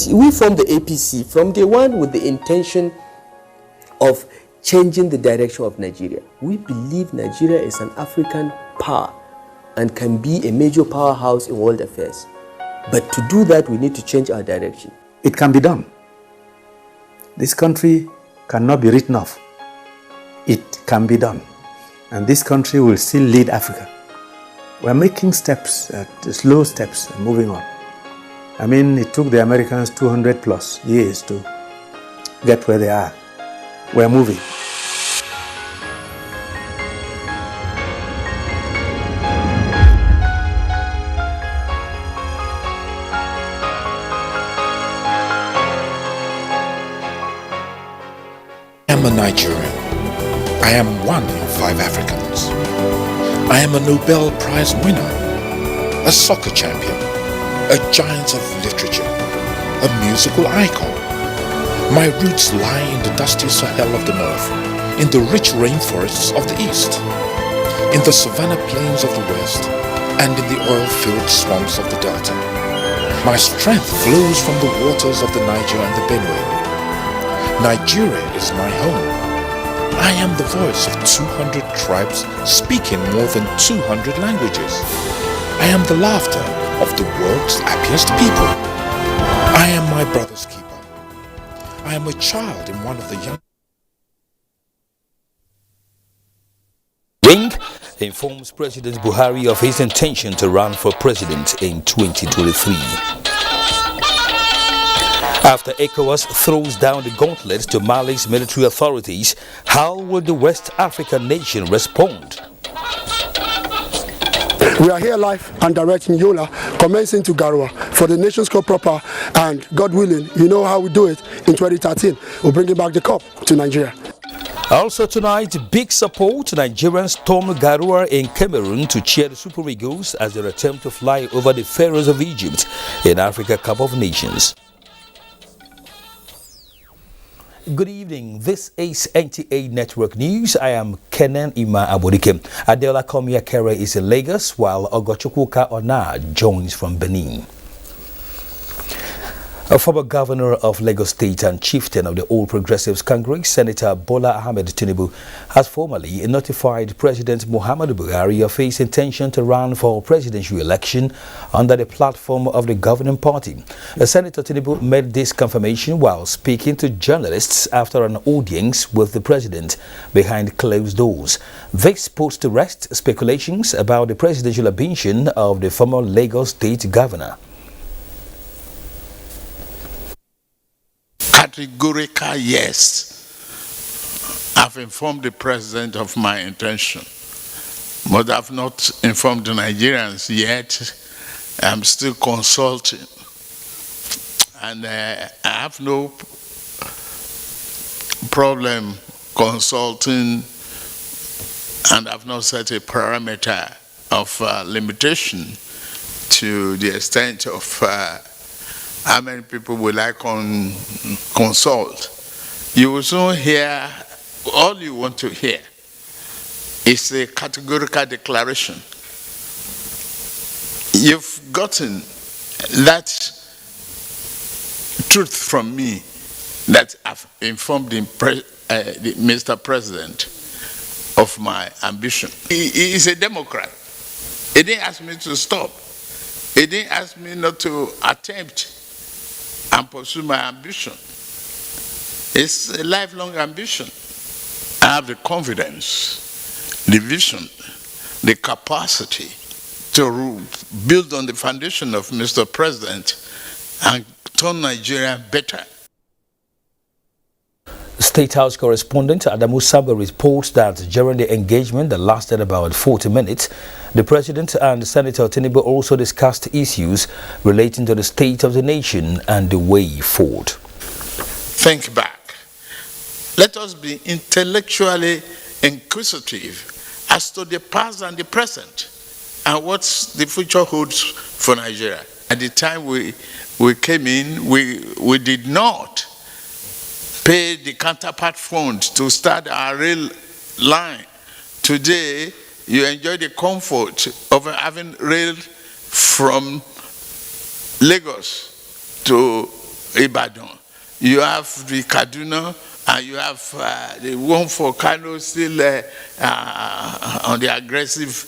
we formed the APC from day one with the intention of changing the direction of Nigeria. We believe Nigeria is an African power and can be a major powerhouse in world affairs. But to do that, we need to change our direction. It can be done. This country cannot be written off. It can be done. And this country will still lead Africa. We're making steps, slow steps, and moving on. I mean, it took the Americans 200 plus years to get where they are. We're moving. I am a Nigerian. I am one in 5 Africans. I am a Nobel Prize winner, a soccer champion, a giant of literature, a musical icon. My roots lie in the dusty Sahel of the north, in the rich rainforests of the east, in the savanna plains of the west, and in the oil-filled swamps of the delta. My strength flows from the waters of the Niger and the Benue. Nigeria is my home. I am the voice of 200 tribes speaking more than 200 languages. I am the laughter of the world's happiest people. I am my brother's keeper. I am a child in one of the young. Wing informs President Buhari of his intention to run for president in 2023. After ECOWAS throws down the gauntlet to Mali's military authorities, how will the West African nation respond? We are here live and direct in Yola, commencing to Garua for the Nations Cup proper, and God willing, you know how we do it in 2013. We're bringing back the cup to Nigeria. Also tonight, big support to Nigerians storm Garua in Cameroon to cheer the Super Eagles as they attempt to fly over the Pharaohs of Egypt in Africa Cup of Nations. Good evening. This is NTA Network News. I am Kenan Ima Abodike. Adela Komiakere is in Lagos, while Ogochukwuka Ona joins from Benin. A former governor of Lagos State and chieftain of the All Progressives Congress, Senator Bola Ahmed Tinubu, has formally notified President Muhammadu Buhari of his intention to run for presidential election under the platform of the governing party. Senator Tinubu made this confirmation while speaking to journalists after an audience with the president behind closed doors. This puts to rest speculations about the presidential ambition of the former Lagos State governor. Categorical yes. I've informed the president of my intention, but I've not informed the Nigerians yet. I'm still consulting, and I have no problem consulting, and I've not set a parameter of limitation to the extent of how many people will I consult. You will soon hear all you want to hear. It's a categorical declaration. You've gotten that truth from me that I've informed Mr. President of my ambition. He is a Democrat. He didn't ask me to stop. He didn't ask me not to attempt and pursue my ambition. It's a lifelong ambition. I have the confidence, the vision, the capacity to build on the foundation of Mr. President and turn Nigeria better. State House correspondent Adamu Saba reports that during the engagement that lasted about 40 minutes, the President and Senator Tinubu also discussed issues relating to the state of the nation and the way forward. Think back. Let us be intellectually inquisitive as to the past and the present and what the future holds for Nigeria. At the time we came in, we did not pay the counterpart fund to start our rail line. Today, you enjoy the comfort of having rail from Lagos to Ibadan. You have the Kaduna, and you have the one for Kano still on the aggressive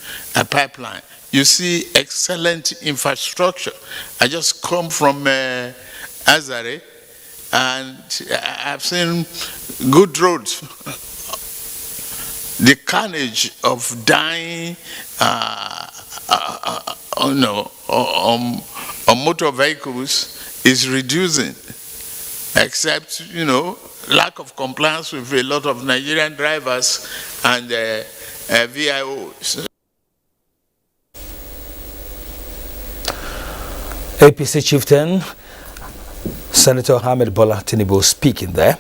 pipeline. You see excellent infrastructure. I just come from Azare, and I've seen good roads. The carnage of dying on motor vehicles is reducing, except, lack of compliance with a lot of Nigerian drivers and VIOs. APC chieftain Senator Ahmed Bola Tinubu speaking there.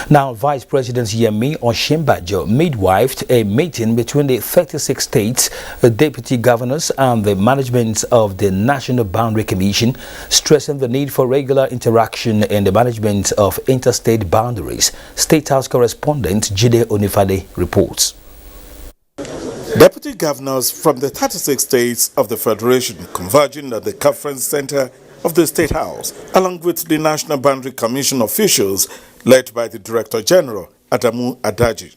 Now, Vice President Yemi Osinbajo midwifed a meeting between the 36 states, deputy governors and the management of the National Boundary Commission, stressing the need for regular interaction in the management of interstate boundaries. State House correspondent Jide Onifade reports. Deputy governors from the 36 states of the Federation converging at the conference center of the State House, along with the National Boundary Commission officials led by the Director General, Adamu Adaji.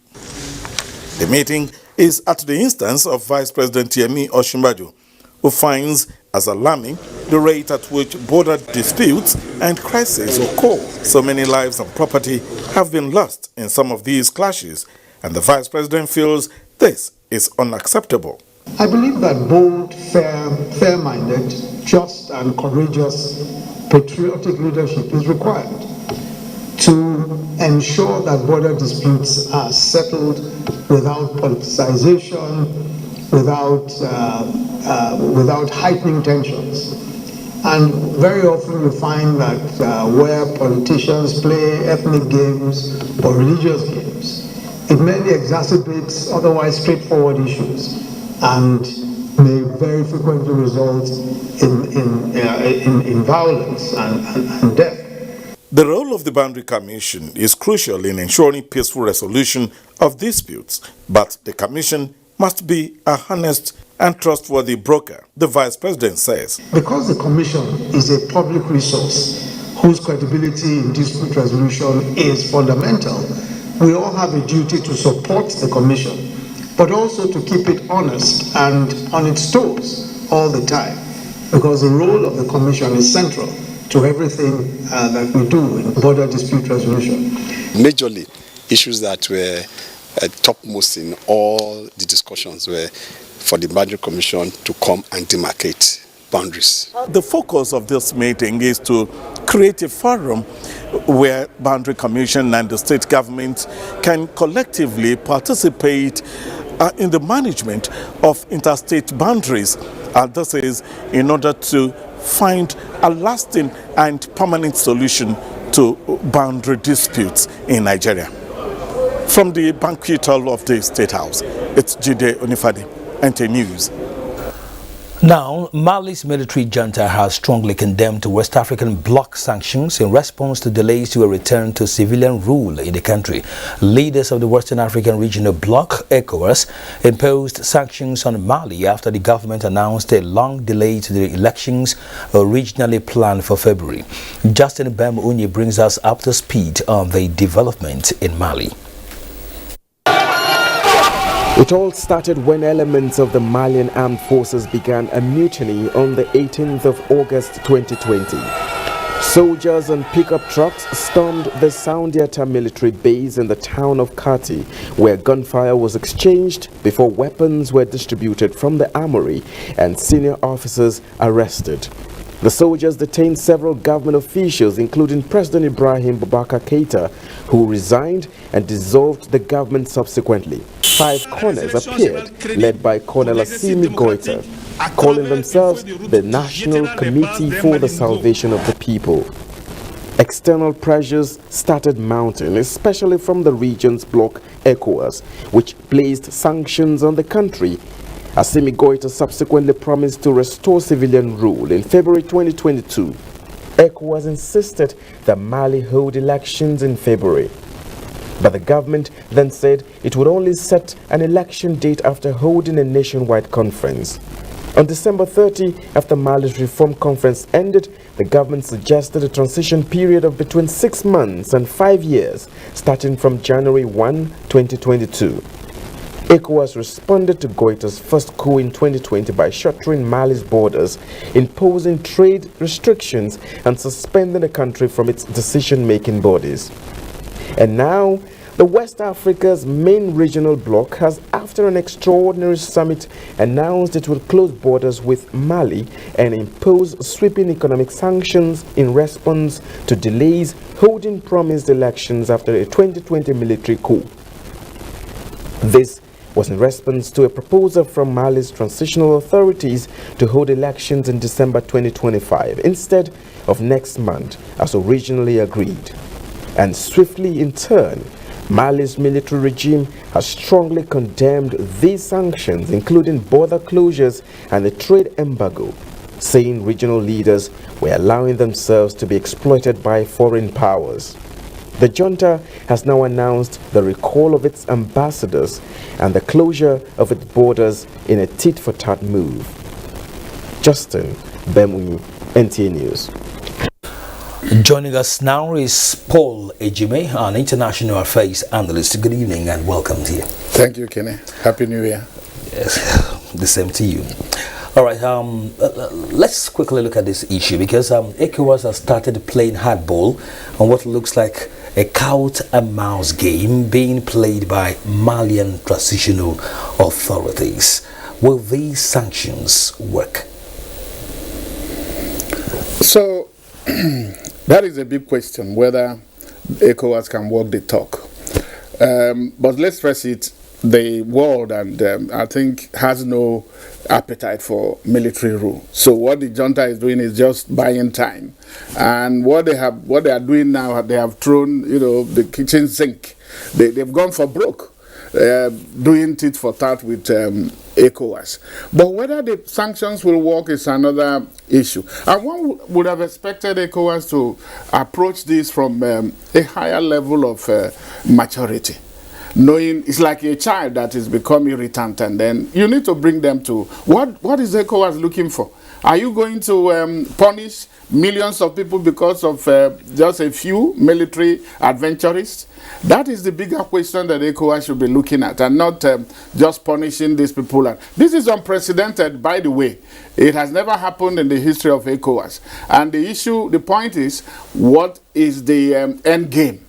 The meeting is at the instance of Vice President Yemi Osinbajo, who finds as alarming the rate at which border disputes and crises occur. So many lives and property have been lost in some of these clashes, and the Vice President feels this is unacceptable. I believe that bold, fair-minded, just and courageous patriotic leadership is required to ensure that border disputes are settled without politicization, without heightening tensions. And very often you find that where politicians play ethnic games or religious games, it merely exacerbates otherwise straightforward issues and may very frequently result in violence and death. The role of the Boundary Commission is crucial in ensuring peaceful resolution of disputes, but the Commission must be a honest and trustworthy broker, the Vice President says. Because the Commission is a public resource whose credibility in dispute resolution is fundamental, we all have a duty to support the Commission, but also to keep it honest and on its toes all the time, because the role of the Commission is central to everything that we do in border dispute resolution. Majorly, issues that were topmost in all the discussions were for the Boundary Commission to come and demarcate boundaries. The focus of this meeting is to create a forum where Boundary Commission and the state government can collectively participate in the management of interstate boundaries. And this is in order to find a lasting and permanent solution to boundary disputes in Nigeria. From the banquet hall of the State House, it's Jide Onifade, NTA News. Now, Mali's military junta has strongly condemned West African bloc sanctions in response to delays to a return to civilian rule in the country. Leaders of the Western African Regional Bloc, ECOWAS, imposed sanctions on Mali after the government announced a long delay to the elections originally planned for February. Justin Bem-Unye brings us up to speed on the development in Mali. It all started when elements of the Malian armed forces began a mutiny on the 18th of August 2020. Soldiers on pickup trucks stormed the Soundiata military base in the town of Kati, where gunfire was exchanged before weapons were distributed from the armory and senior officers arrested. The soldiers detained several government officials, including President Ibrahim Boubacar Keïta, who resigned and dissolved the government subsequently. 5 corners appeared, led by Colonel Assimi Goïta, calling themselves the National Committee for the Salvation of the People. External pressures started mounting, especially from the region's bloc ECOWAS, which placed sanctions on the country. Assimi Goïta subsequently promised to restore civilian rule in February 2022. ECOWAS insisted that Mali hold elections in February. But the government then said it would only set an election date after holding a nationwide conference. On December 30, after Mali's reform conference ended, the government suggested a transition period of between 6 months and 5 years, starting from January 1, 2022. ECOWAS responded to Goita's first coup in 2020 by shuttering Mali's borders, imposing trade restrictions, and suspending the country from its decision-making bodies. And now, the West Africa's main regional bloc has, after an extraordinary summit, announced it will close borders with Mali and impose sweeping economic sanctions in response to delays holding promised elections after a 2020 military coup. This was in response to a proposal from Mali's transitional authorities to hold elections in December 2025 instead of next month, as originally agreed. And swiftly in turn, Mali's military regime has strongly condemned these sanctions, including border closures and the trade embargo, saying regional leaders were allowing themselves to be exploited by foreign powers. The junta has now announced the recall of its ambassadors and the closure of its borders in a tit-for-tat move. Justin Bemui, NTA News. Joining us now is Paul Ejime, an international affairs analyst. Good evening and welcome to you. Thank you, Kenny. Happy New Year. Yes, the same to you. All right, let's quickly look at this issue because ECOWAS has started playing hardball on what looks like a cat and mouse game being played by Malian transitional authorities. Will these sanctions work? So, that is a big question, whether ECOWAS can walk the talk. But let's face it, the world and I think has no appetite for military rule. So what the junta is doing is just buying time. And what they are doing now, they have thrown, the kitchen sink. They've gone for broke, doing tit for tat with ECOWAS. But whether the sanctions will work is another issue. And one would have expected ECOWAS to approach this from a higher level of maturity. Knowing it's like a child that is becoming irritant, and then you need to bring them to what is ECOWAS looking for? Are you going to punish millions of people because of just a few military adventurists? That is the bigger question that ECOWAS should be looking at, and not just punishing these people. And this is unprecedented, by the way. It has never happened in the history of ECOWAS. And the point is, what is the end game?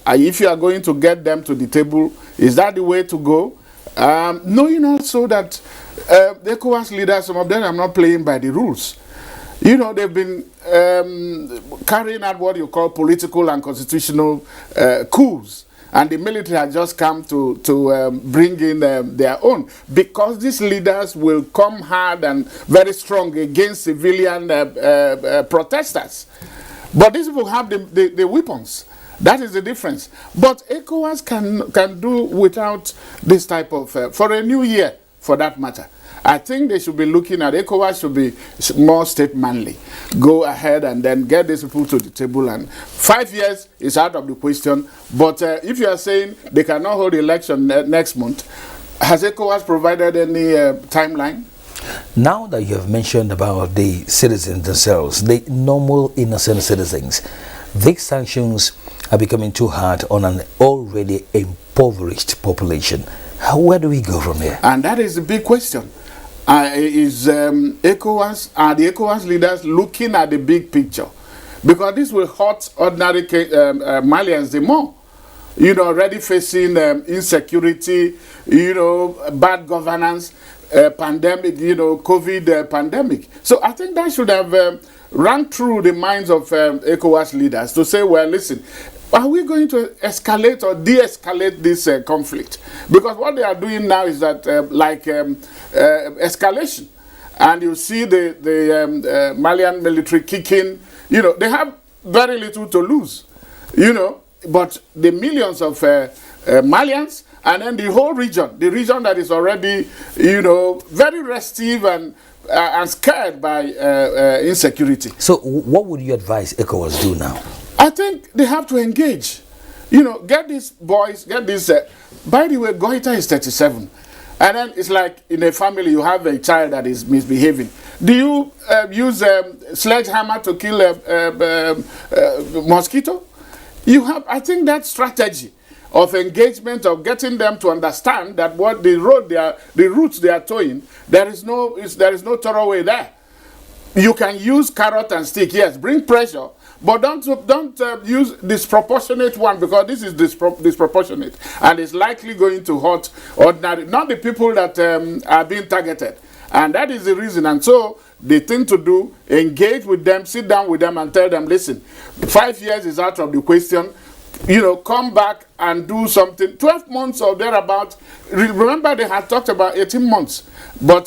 If you are going to get them to the table, is that the way to go? Knowing also that the ECOWAS leaders, some of them are not playing by the rules. They've been carrying out what you call political and constitutional coups. And the military has just come to bring in their own. Because these leaders will come hard and very strong against civilian protesters. But these people have the weapons. That is the difference. But ECOWAS can do without this type of, for a new year, for that matter. I think they should be looking at, ECOWAS should be more state-manly. Go ahead and then get these people to the table. And 5 years is out of the question. But if you are saying they cannot hold the election next month, has ECOWAS provided any timeline? Now that you have mentioned about the citizens themselves, the normal innocent citizens, these sanctions are becoming too hard on an already impoverished population. Where do we go from here? And that is the big question. Is ECOWAS, are the ECOWAS leaders looking at the big picture? Because this will hurt ordinary Malians the more. Already facing insecurity, bad governance, pandemic, COVID pandemic. So I think that should have run through the minds of ECOWAS leaders to say, well, listen, are we going to escalate or de-escalate this conflict? Because what they are doing now is that escalation. And you see the Malian military kicking, they have very little to lose, but the millions of Malians, and then the whole region, the region that is already, very restive and scared by insecurity. So what would you advise ECOWAS do now? I think they have to engage. Get these boys, get this. By the way, Goita is 37. And then it's like in a family, you have a child that is misbehaving. Do you use sledgehammer to kill a mosquito? You have, I think, that strategy of engagement, of getting them to understand that what the routes they are towing, there is no thorough way there. You can use carrot and stick, yes, bring pressure, but don't use disproportionate one, because this is disproportionate and it's likely going to hurt ordinary, not the people that are being targeted. And that is the reason. And so the thing to do, engage with them, sit down with them and tell them, listen, 5 years is out of the question. You know, come back and do something. 12 months or thereabout. Remember, they had talked about 18 months, but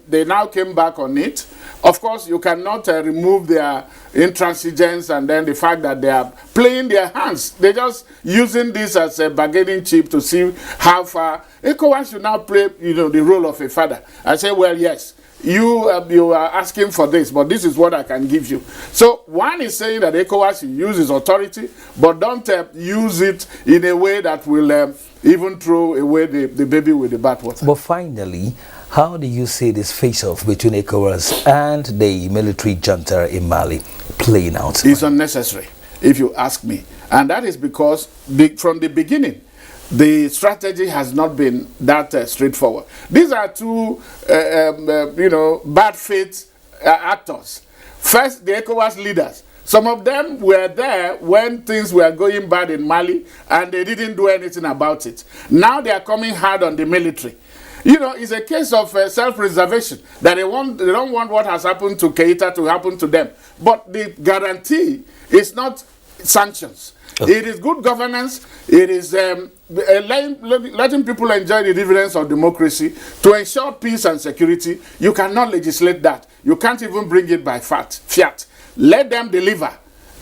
they now came back on it. Of course, you cannot remove their intransigence and then the fact that they are playing their hands. They're just using this as a bargaining chip to see how far. ECOWAS should now play, you know, the role of a father and say, well, yes, you are asking for this, but this is what I can give you. So one is saying that ECOWAS should use its authority, but don't use it in a way that will even throw away the baby with the bathwater. But finally, how do you see this face-off between ECOWAS and the military junta in Mali playing out? It's unnecessary, if you ask me. And that is because from the beginning, the strategy has not been that straightforward. These are two, bad faith actors. First, the ECOWAS leaders. Some of them were there when things were going bad in Mali, and they didn't do anything about it. Now they are coming hard on the military. You know, it's a case of self-preservation, that they don't want what has happened to Keita to happen to them. But the guarantee is not sanctions. It is good governance. It is letting people enjoy the dividends of democracy to ensure peace and security. You cannot legislate that. You can't even bring it by fiat. Let them deliver,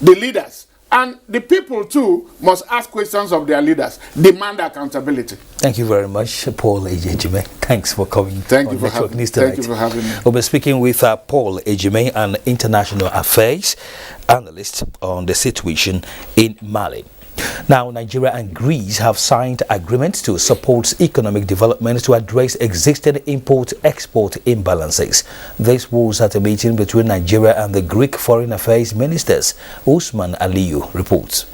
the leaders. And the people, too, must ask questions of their leaders, demand accountability. Thank you very much, Paul Ejime. Thanks for coming. Thank you for having me. We'll be speaking with Paul Ejime, an international affairs analyst, on the situation in Mali. Now, Nigeria and Greece have signed agreements to support economic development to address existing import-export imbalances. This was at a meeting between Nigeria and the Greek Foreign Affairs Ministers. Usman Aliyu reports.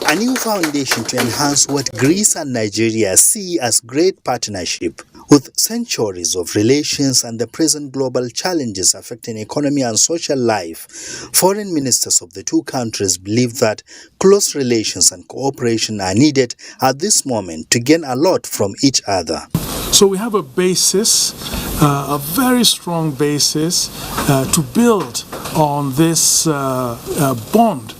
A new foundation to enhance what Greece and Nigeria see as great partnership. With centuries of relations and the present global challenges affecting economy and social life, foreign ministers of the two countries believe that close relations and cooperation are needed at this moment to gain a lot from each other. So we have a basis, a very strong basis to build on this bond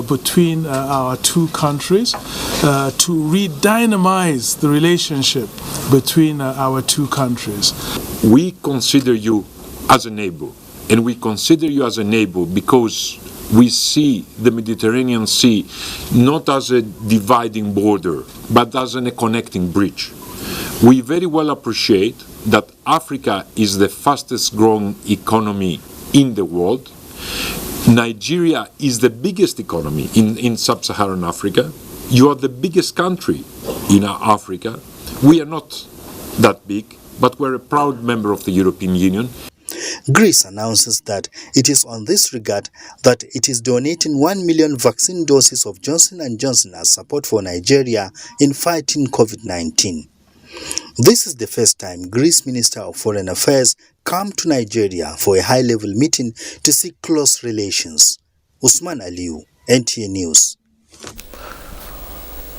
between our two countries to re-dynamize the relationship between our two countries. We consider you as a neighbor, and we consider you as a neighbor because we see the Mediterranean Sea not as a dividing border, but as a connecting bridge. We very well appreciate that Africa is the fastest growing economy in the world. Nigeria is the biggest economy in sub-Saharan Africa. You are the biggest country in Africa. We are not that big, but we're a proud member of the European Union. Greece announces that it is on this regard that it is donating 1 million vaccine doses of Johnson & Johnson as support for Nigeria in fighting COVID-19. This is the first time Greece Minister of Foreign Affairs come to Nigeria for a high-level meeting to seek close relations. Usman Aliyu, NTA News.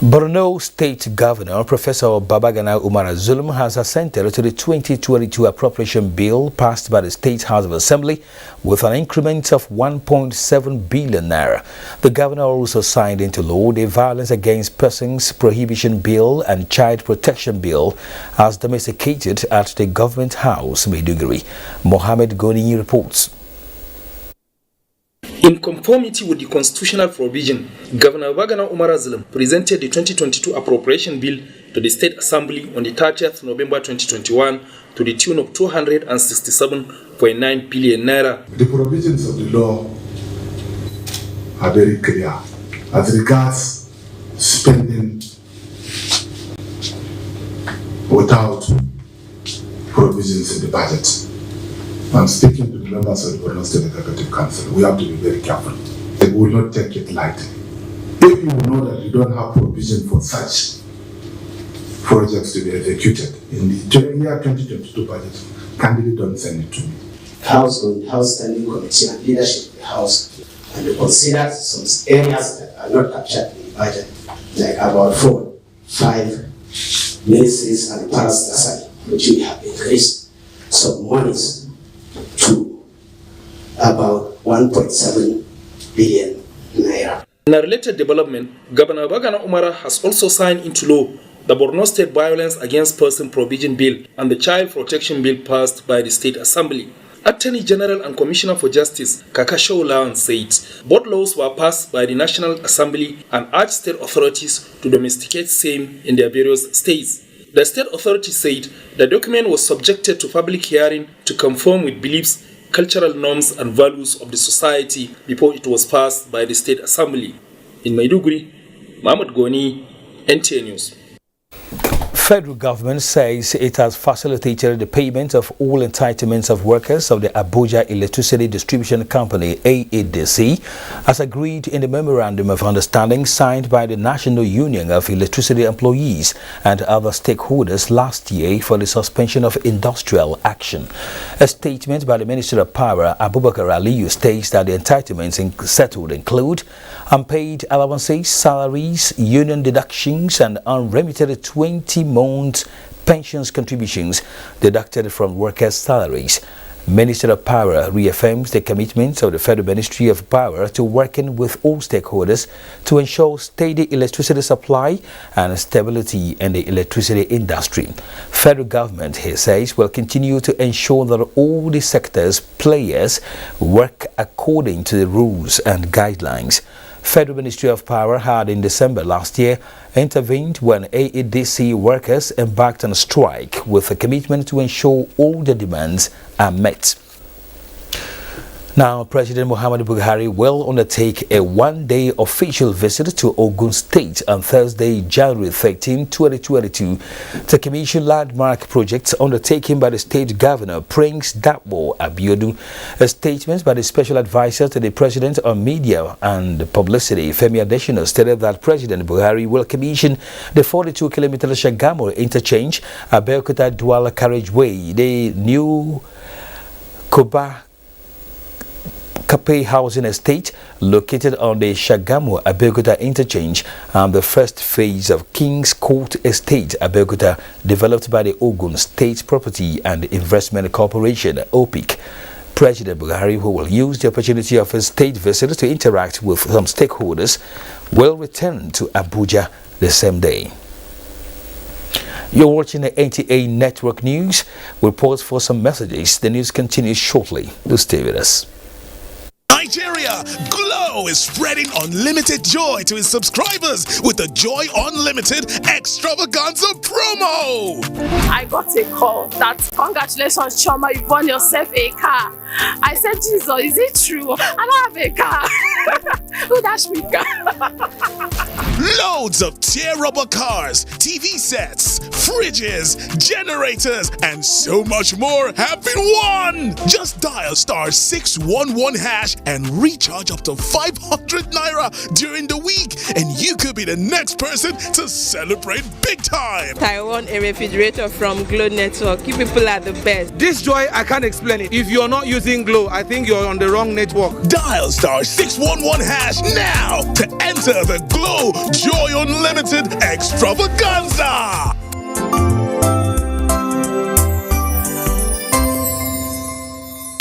Borno State Governor Professor Babagana Umar Zulum has assented to the 2022 appropriation bill passed by the State House of Assembly with an increment of 1.7 billion naira. The governor also signed into law the Violence Against Persons Prohibition Bill and Child Protection Bill as domesticated at the Government House, Maiduguri. Mohammed Goni reports. In conformity with the constitutional provision, Governor Babagana Umar Zulum presented the 2022 appropriation bill to the State Assembly on the 30th November 2021 to the tune of 267.9 billion naira. The provisions of the law are very clear as regards spending without provisions in the budget. I'm speaking to the members of the Borno State Executive Council. We have to be very careful. We will not take it lightly. If you know that you don't have provision for such projects to be executed in the year 2022 budget, kindly don't send it to me. House Standing Committee and leadership of the House, and we consider some areas that are not captured in the budget, like about 4-5 ministries and parasite, which we have increased some monies to about 1.7 billion naira. In a related development, Governor Bagana Umara has also signed into law the Borno State Violence Against Person Provision Bill and the Child Protection Bill passed by the State Assembly. Attorney General and Commissioner for Justice Kakashaw Lawan said both laws were passed by the National Assembly and urged state authorities to domesticate same in their various states. The state authority said the document was subjected to public hearing to conform with beliefs, cultural norms and values of the society before it was passed by the State Assembly. In Maiduguri, Mahmoud Goni, NTA News. Federal government says it has facilitated the payment of all entitlements of workers of the Abuja Electricity Distribution Company (AEDC), as agreed in the Memorandum of Understanding signed by the National Union of Electricity Employees and other stakeholders last year for the suspension of industrial action. A statement by the Minister of Power, Abubakar Aliyu, states that the entitlements settled include unpaid allowances, salaries, union deductions, and unremitted 20-month pensions contributions deducted from workers' salaries. Minister of Power reaffirms the commitment of the Federal Ministry of Power to working with all stakeholders to ensure steady electricity supply and stability in the electricity industry. Federal government, he says, will continue to ensure that all the sector's players work according to the rules and guidelines. Federal Ministry of Power had in December last year intervened when AEDC workers embarked on a strike with a commitment to ensure all the demands are met. Now, President Muhammadu Buhari will undertake a one-day official visit to Ogun State on Thursday, January 13, 2022, to commission landmark projects undertaken by the state governor, Prince Dapo Abiodun. A statement by the special advisor to the president on media and publicity, Femi Adesina, stated that President Buhari will commission the 42-kilometer Shagamu interchange, Abeokuta Dual Carriageway, the new Koba Kape housing estate located on the Shagamu Abeokuta interchange, and the first phase of King's Court Estate Abeokuta, developed by the Ogun State Property and Investment Corporation (OPIC). President Buhari, who will use the opportunity of his state visit to interact with some stakeholders, will return to Abuja the same day. You're watching the NTA Network News. We'll pause for some messages. The news continues shortly. Do stay with us. Nigeria, Glow is spreading unlimited joy to its subscribers with the Joy Unlimited Extravaganza promo. I got a call that, congratulations, Choma, you won yourself a car. I said, Jesus, is it true? I don't have a car. Who dashed me car? Loads of tear rubber cars, TV sets, fridges, generators, and so much more have been won. Just dial *611# and recharge up to 500 naira during the week, and you could be the next person to celebrate big time. I won a refrigerator from Glow Network. You people are the best. This joy, I can't explain it. If you're not using Glow, I think you're on the wrong network. Dial *611# now to enter the Glow Joy Unlimited Extravaganza.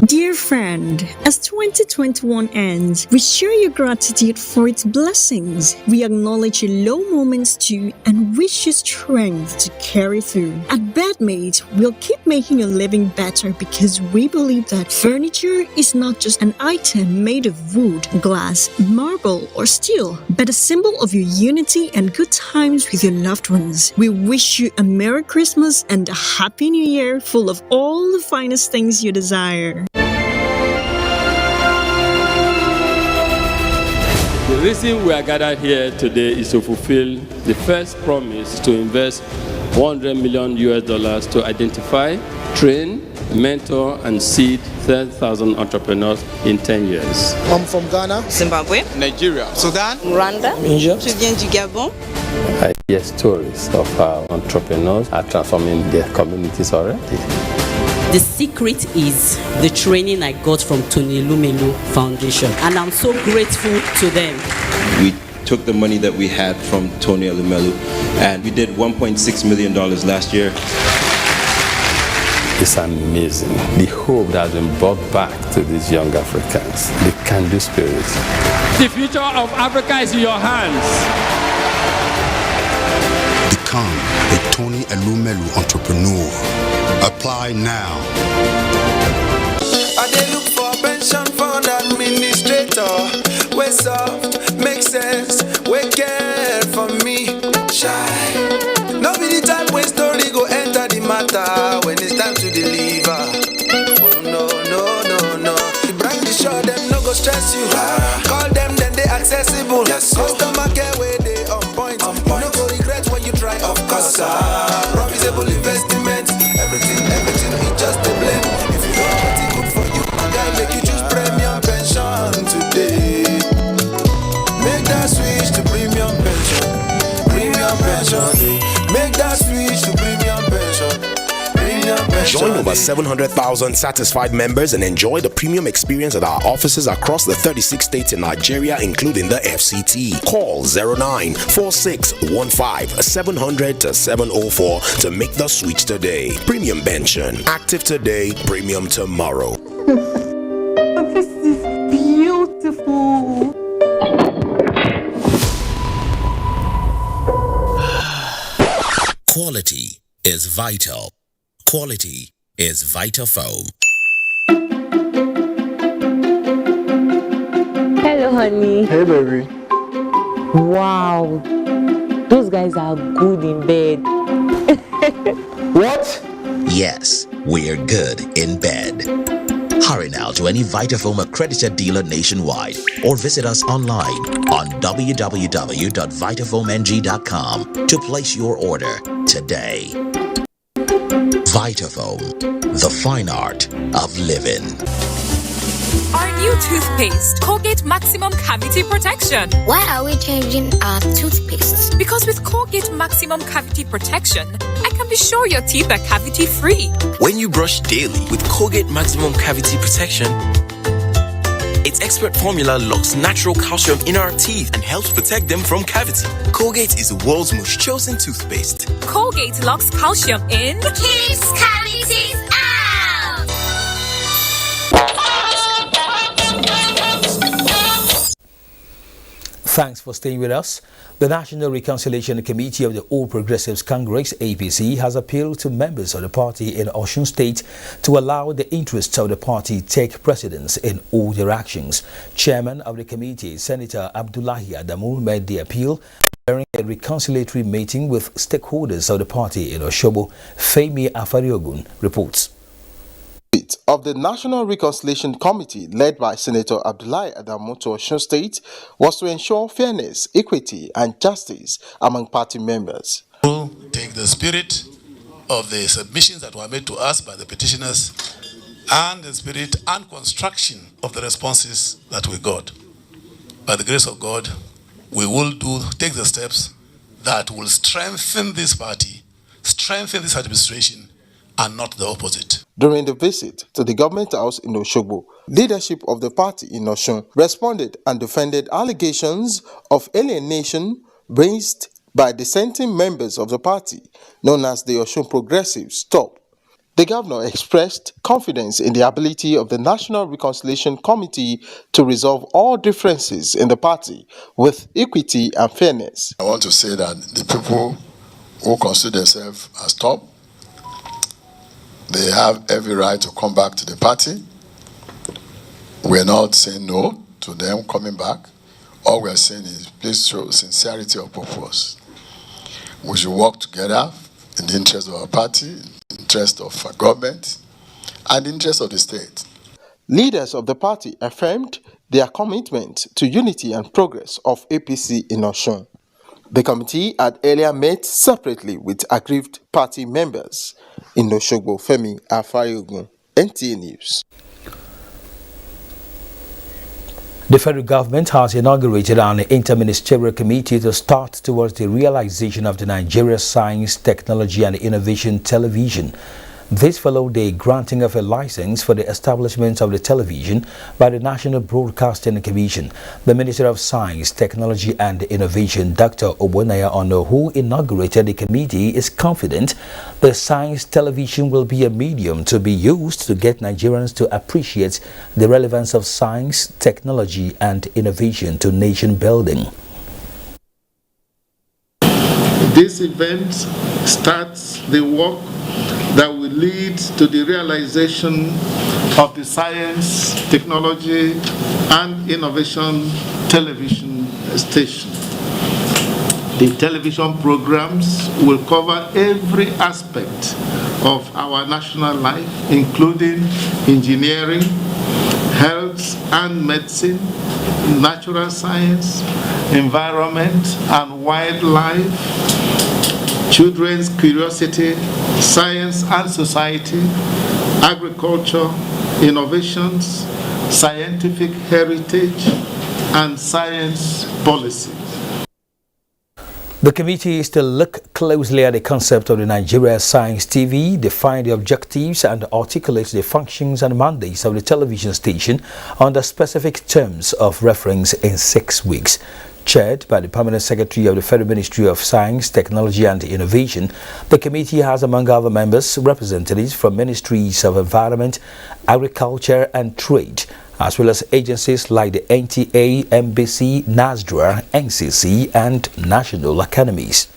Dear friend, as 2021 ends, we share your gratitude for its blessings. We acknowledge your low moments too and wish you strength to carry through. At Bedmate, we'll keep making your living better because we believe that furniture is not just an item made of wood, glass, marble, or steel, but a symbol of your unity and good times with your loved ones. We wish you a Merry Christmas and a Happy New Year full of all the finest things you desire. The reason we are gathered here today is to fulfill the first promise to invest $100 million to identify, train, mentor, and seed 30,000 entrepreneurs in 10 years. I'm from Ghana, Zimbabwe, Nigeria, Sudan, Rwanda, Egypt, Gabon. I hear stories of how entrepreneurs are transforming their communities already. The secret is the training I got from Tony Lumelu Foundation, and I'm so grateful to them. We took the money that we had from Tony Lumelu, and we did $1.6 million last year. It's amazing. The hope that has been brought back to these young Africans, the can-do spirit. The future of Africa is in your hands. Become a Tony Lumelu entrepreneur. Apply now. I did look for a pension fund administrator. We're soft, make sense, we care for me. Shy. No be the type when story go enter the matter when it's time to deliver. Oh no, no, no, no. The brand is sure them no go stress you. Call them then they accessible. Yes, customer care where they on point. No go regret when you try, of course. Profitable investment. Everything is just a blend. If you know what is good for you, guy make you choose premium pension today. Make that switch to premium pension. Premium pension. Make that switch to premium pension. Join over 700,000 satisfied members and enjoy the premium experience at our offices across the 36 states in Nigeria, including the FCT. Call 094615-700-704 to make the switch today. Premium pension. Active today, premium tomorrow. This is beautiful. Quality is vital. Quality is Vitafoam. Hello, honey. Hey, baby. Wow. Those guys are good in bed. What? Yes, we're good in bed. Hurry now to any Vitafoam accredited dealer nationwide or visit us online on www.vitafoamng.com to place your order today. Vitafoam, the fine art of living. Our new toothpaste, Colgate Maximum Cavity Protection. Why are we changing our toothpaste? Because with Colgate Maximum Cavity Protection, I can be sure your teeth are cavity free. When you brush daily with Colgate Maximum Cavity Protection, its expert formula locks natural calcium in our teeth and helps protect them from cavity. Colgate is the world's most chosen toothpaste. Colgate locks calcium in, keeps cavities out. Thanks for staying with us. The National Reconciliation Committee of the All Progressives Congress, APC, has appealed to members of the party in Osun State to allow the interests of the party take precedence in all their actions. Chairman of the committee, Senator Abdullahi Adamu, made the appeal during a reconciliatory meeting with stakeholders of the party in Oshobo. Femi Afariogun reports. Of the National Reconciliation Committee, led by Senator Abdullahi Adamu to Osun State, was to ensure fairness, equity, and justice among party members. We'll take the spirit of the submissions that were made to us by the petitioners and the spirit and construction of the responses that we got. By the grace of God, we will take the steps that will strengthen this party, strengthen this administration, and not the opposite. During the visit to the government house in Oshobo, leadership of the party in Osun responded and defended allegations of alienation raised by dissenting members of the party, known as the Osun Progressives, TOP. The governor expressed confidence in the ability of the National Reconciliation Committee to resolve all differences in the party with equity and fairness. I want to say that the people who consider themselves as TOP, they have every right to come back to the party. We're not saying no to them coming back. All we're saying is please show sincerity of purpose. We should work together in the interest of our party, in the interest of our government, and the interest of the state. Leaders of the party affirmed their commitment to unity and progress of APC in Osun. The committee had earlier met separately with aggrieved party members in Oshogbo. Femi Afayogun, NTA News. The federal government has inaugurated an interministerial committee to start towards the realization of the Nigeria Science, Technology and Innovation Television. This followed the granting of a license for the establishment of the television by the National Broadcasting Commission. The Minister of Science, Technology and Innovation, Dr. Obonaya Ono, who inaugurated the committee, is confident the science television will be a medium to be used to get Nigerians to appreciate the relevance of science, technology and innovation to nation building. This event starts the work that will lead to the realization of the Science, Technology and Innovation television station. The television programs will cover every aspect of our national life, including engineering, health and medicine, natural science, environment and wildlife, children's curiosity, science and society, agriculture, innovations, scientific heritage, and science policy. The committee is to look closely at the concept of the Nigeria Science TV, define the objectives and articulate the functions and mandates of the television station under specific terms of reference in 6 weeks. Chaired by the Permanent Secretary of the Federal Ministry of Science, Technology and Innovation, the committee has among other members representatives from ministries of Environment, Agriculture and Trade, as well as agencies like the NTA, MBC, NASDRA, NCC and national academies.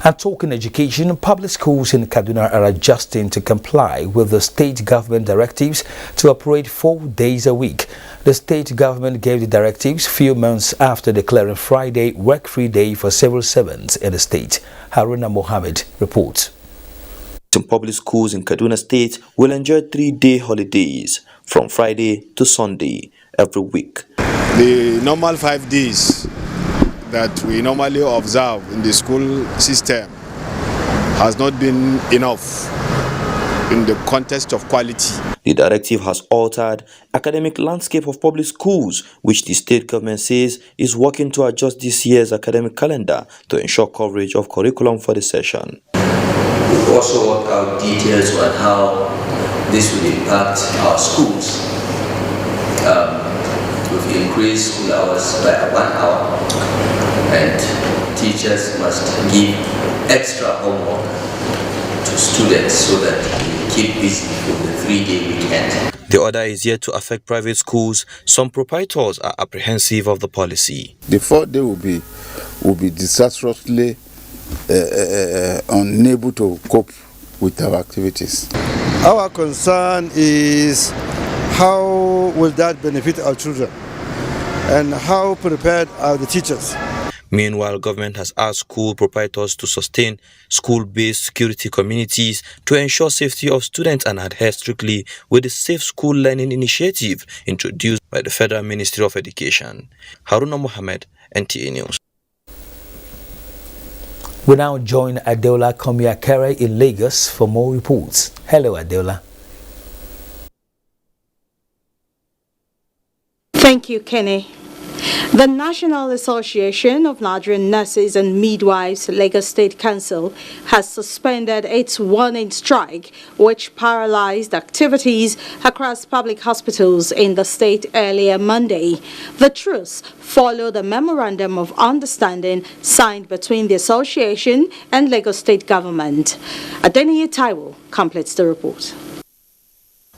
And talking education, public schools in Kaduna are adjusting to comply with the state government directives to operate 4 days a week. The state government gave the directives few months after declaring Friday work-free day for civil servants in the state. Haruna Mohammed reports. Some public schools in Kaduna State will enjoy 3-day holidays from Friday to Sunday every week. The normal 5 days that we normally observe in the school system has not been enough in the context of quality. The directive has altered academic landscape of public schools, which the state government says is working to adjust this year's academic calendar to ensure coverage of curriculum for the session. We've also worked out details on how this will impact our schools. We've increased school hours by 1 hour, and teachers must give extra homework to students so that they keep busy for the 3-day weekend. The order is yet to affect private schools. Some proprietors are apprehensive of the policy. The 4th day will be disastrously unable to cope with our activities. Our concern is how will that benefit our children and how prepared are the teachers. Meanwhile, government has asked school proprietors to sustain school-based security communities to ensure safety of students and adhere strictly with the Safe School Learning Initiative introduced by the Federal Ministry of Education. Haruna Mohammed, NTA News. We now join Adeola Komiakere in Lagos for more reports. Hello, Adeola. Thank you, Kenny. The National Association of Nigerian Nurses and Midwives Lagos State Council has suspended its warning strike, which paralyzed activities across public hospitals in the state earlier Monday. The truce followed a memorandum of understanding signed between the association and Lagos State government. Adeniyi Taiwo completes the report.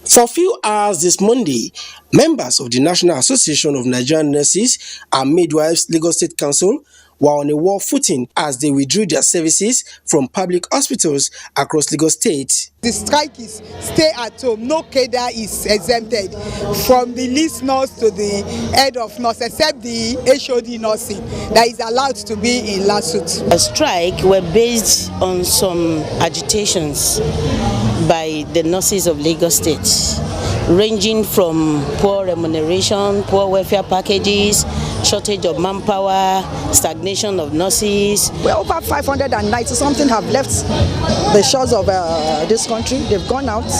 For a few hours this Monday, members of the National Association of Nigerian Nurses and Midwives Lagos State Council were on a war footing as they withdrew their services from public hospitals across Lagos State. The strike is stay at home. No cadre is exempted from the least nurse to the head of nurse, except the HOD nursing that is allowed to be in lawsuit. A strike were based on some agitations by the nurses of Lagos State, ranging from poor remuneration, poor welfare packages, shortage of manpower, stagnation of nurses. Well, over 590 something have left the shores of this country. They've gone out,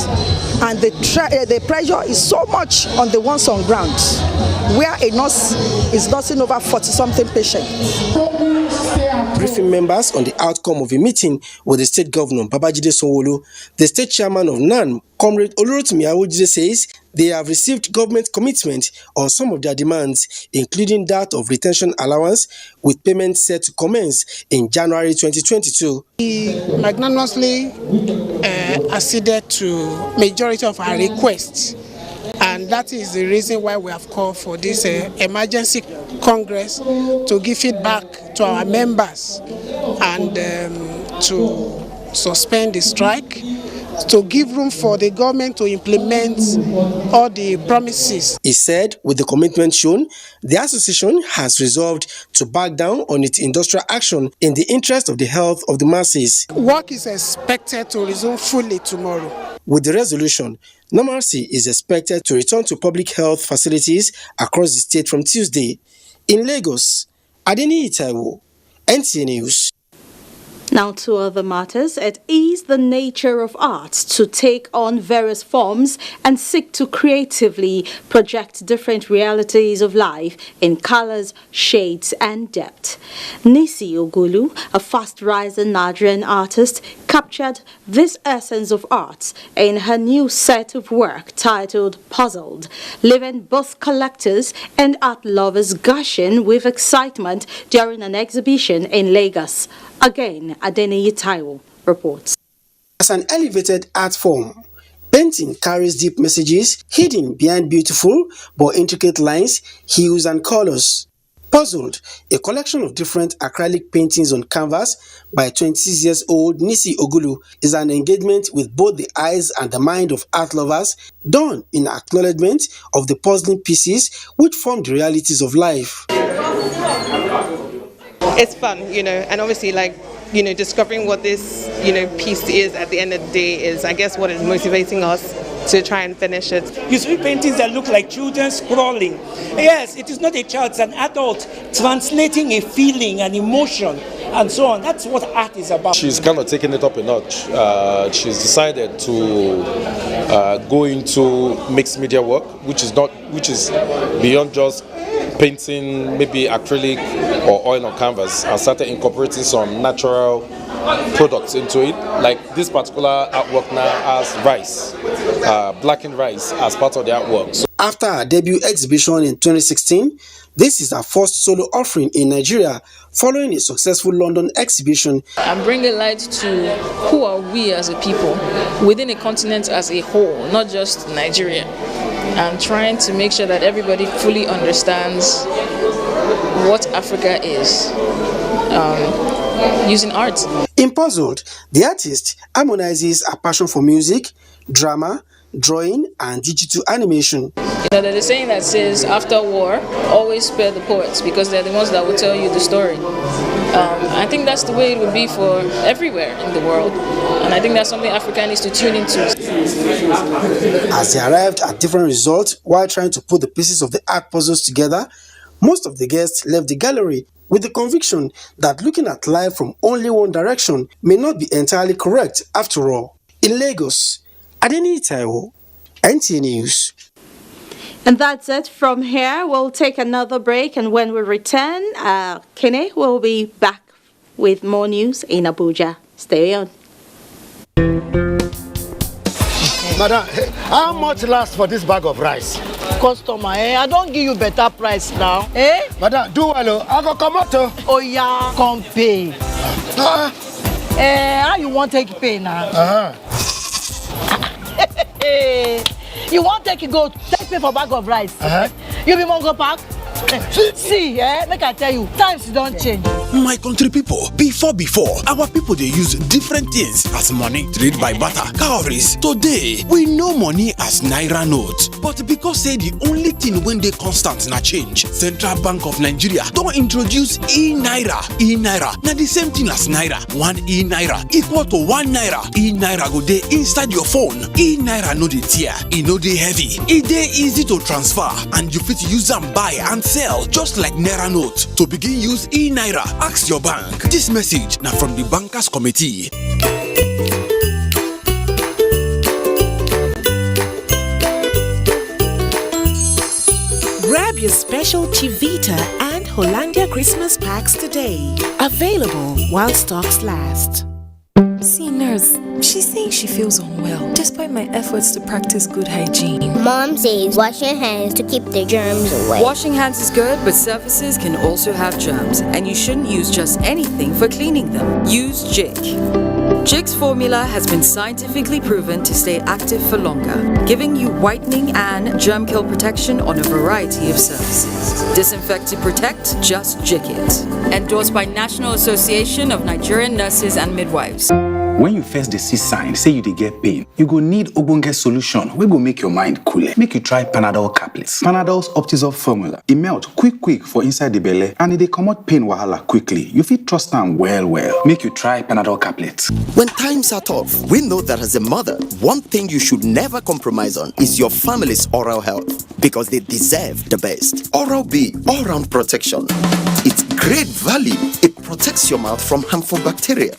and the pressure is so much on the ones on ground, where a nurse is nursing over 40-something patients. Briefing members on the outcome of a meeting with the state governor Babajide Sanwo-Olu, the state chairman of NAN, Comrade Olurotimi Awojide, says they have received government commitment on some of their demands, including that of retention allowance, with payments set to commence in January 2022. He magnanimously acceded to majority of our requests, and that is the reason why we have called for this emergency congress to give feedback to our members and to suspend the strike, to give room for the government to implement all the promises. He said with the commitment shown, the association has resolved to back down on its industrial action in the interest of the health of the masses. Work is expected to resume fully tomorrow. With the resolution, normalcy is expected to return to public health facilities across the state from Tuesday. In Lagos, Adeniyi Taiwo, NTA News. Now to other matters. It is the nature of art to take on various forms and seek to creatively project different realities of life in colors, shades and depth. Nisi Ogulu, a fast-rising Nigerian artist, captured this essence of art in her new set of work titled Puzzled, leaving both collectors and art lovers gushing with excitement during an exhibition in Lagos. Again, Adeniyi Taiwo reports. As an elevated art form, painting carries deep messages hidden behind beautiful but intricate lines, hues and colors. Puzzled, a collection of different acrylic paintings on canvas by 26-year-old Nisi Ogulu, is an engagement with both the eyes and the mind of art lovers, done in acknowledgement of the puzzling pieces which form the realities of life. It's fun, and obviously, discovering what this, piece is at the end of the day is, I guess, what is motivating us to try and finish it. You see paintings that look like children scrolling. Yes, it is not a child, it's an adult translating a feeling, an emotion, and so on. That's what art is about. She's kind of taken it up a notch. She's decided to go into mixed media work, which is beyond just painting maybe acrylic or oil on canvas, and started incorporating some natural products into it. Like this particular artwork now has rice, blackened rice as part of the artwork. So after her debut exhibition in 2016, this is her first solo offering in Nigeria following a successful London exhibition. I'm bringing light to who are we as a people within a continent as a whole, not just Nigeria. I'm trying to make sure that everybody fully understands what Africa is using art. In Puzzled, the artist harmonizes her passion for music, drama, drawing, and digital animation. There's a saying that says, after war, always spare the poets, because they're the ones that will tell you the story. I think that's the way it would be for everywhere in the world, and I think that's something Africa needs to tune into. As they arrived at different results while trying to put the pieces of the art puzzles together, most of the guests left the gallery with the conviction that looking at life from only one direction may not be entirely correct after all. In Lagos, Adeniyi Taiwo, NTA News. And that's it from here. We'll take another break, and when we return, Kene will be back with more news in Abuja. Stay on. Madam, how much lasts for this bag of rice? Customer, I don't give you better price now. Madam, do well, I go come out. Oh yeah, come pay. How you want to take pay now? You want to go take pay for bag of rice? You be Mongo Park? See, make I tell you, times don't change. My country people, before, our people they use different things as money, trade by barter, cowries. Today, we know money as Naira notes. But because say the only thing when they constant na change, Central Bank of Nigeria don't introduce e-Naira. E-Naira, now the same thing as Naira. 1 e-Naira equal to 1 Naira. E-Naira go dey inside your phone. E-Naira no dey tear, e no dey heavy. E dey easy to transfer, and you fit use them buy and sell just like Naira note. To begin use e-Naira, ask your bank. This message now from the Bankers Committee. Grab your special Chivita and Hollandia Christmas packs today. Available while stocks last. See, nurse, she's saying she feels unwell despite my efforts to practice good hygiene. Mom says wash your hands to keep the germs away. Washing hands is good, but surfaces can also have germs, and you shouldn't use just anything for cleaning them. Use Jik. Jik's formula has been scientifically proven to stay active for longer, giving you whitening and germ kill protection on a variety of surfaces. Disinfect to protect, just Jik it. Endorsed by National Association of Nigerian Nurses and Midwives. When you first see sign, say you dey get pain, you go need ogbonge solution wey go make your mind cool. Make you try Panadol Caplets. Panadol's Optizol formula. E melt quick for inside the belle and e dey comot pain wahala quickly. You fit trust am well. Make you try Panadol Caplets. When times are tough, we know that as a mother, one thing you should never compromise on is your family's oral health, because they deserve the best. Oral-B, all-round protection. It's great value. It protects your mouth from harmful bacteria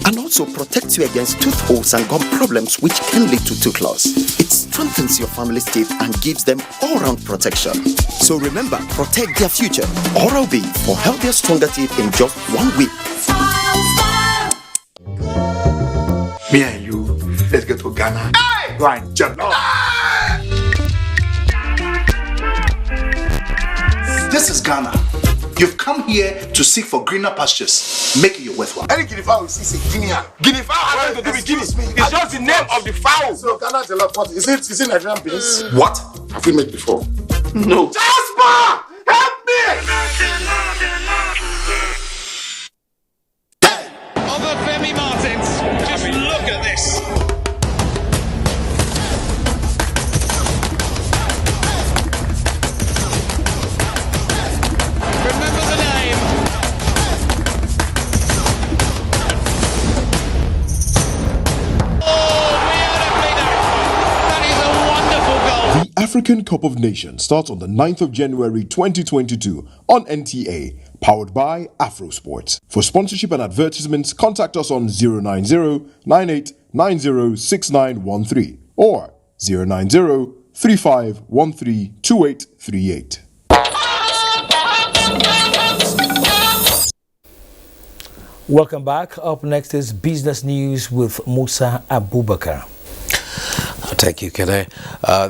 and also protects you against tooth holes and gum problems which can lead to tooth loss. It strengthens your family's teeth and gives them all-round protection. So remember, protect their future. Oral-B for healthier, stronger teeth in just 1 week. Me and you, let's get to Ghana. Hey! Go and jump. This is Ghana. You've come here to seek for greener pastures. Make it your worthwhile. Any guinea fowl is a guinea. Guinea fowl has nothing to do with guinea. It's just the name of the fowl. So Ghana jollof, what is it Nigerian beans? What? Have we made before? No. Jasper! Help me! Other Femi Martins, just look at this. Remember the name. The African Cup of Nations starts on the 9th of January 2022 on NTA, powered by Afrosports. For sponsorship and advertisements, contact us on 090-9890-6913 or 090-3513-2838. Welcome back. Up next is Business News with Musa Abubakar. Thank you, Kene.